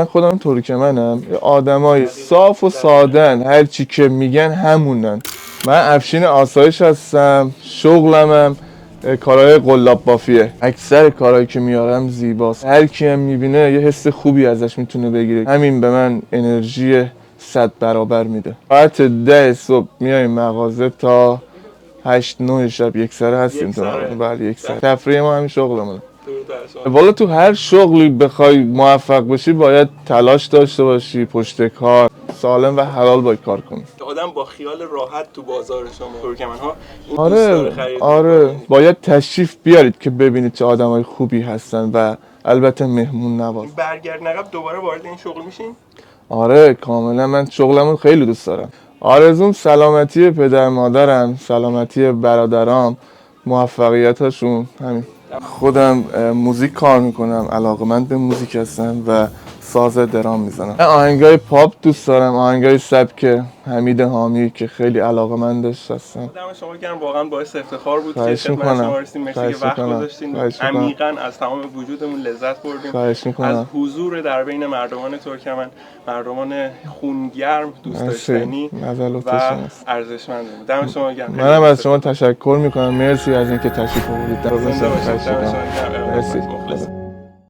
من خودم ترکمنم، آدمای صاف و سادن، هر چی که میگن همونن. من افشین آسایش هستم، شغلمم کارهای قلاب بافیه. اکثر کارهایی که میارم زیباست، هر کی هم میبینه یه حس خوبی ازش میتونه بگیره. همین به من انرژی 100 برابر میده. ساعت 10 صبح میایم مغازه تا 8-9 شب یک سره هستیم تو مغازه. بله یک سره. تفریح ما همین شغلمونه. والا تو هر شغلی بخوای موفق بشی باید تلاش داشته باشی، پشت کار، سالم و حلال باید کار کنی. آدم با خیال راحت تو بازار شما ترکمن‌ها آره باید تشریف بیارید که ببینید چه آدمای خوبی هستن و البته مهمون نواز. برگردن عقب دوباره وارد این شغل میشین؟ آره کاملا، من شغلمون خیلی دوست دارم. آرزوم سلامتی پدر مادرم، سلامتی برادرام، موفقیتشون. همین. خودم موزیک کار میکنم، علاقه‌مند به موزیک هستم و ساز درام میزنم. آهنگای پاپ دوست دارم، آهنگای سبک حمید حامی که خیلی علاقه‌مندش هستم. دم شما گرم، واقعا باعث افتخار بود که خواهش خدمت میکنم. شما رسیدیم. مرسی که وقت گذاشتین. عمیقاً از تمام وجودمون لذت بردیم. خواهش میکنم. از حضور در بین مردمان ترکمن، مردمان خونگرم، دوست داشتنی و ارزشمند. دم شما گرم. منم از شما تشکر میکنم. مرسی از اینکه تشریف آوردید. زنده باشید. دم شما گرم. مرسی.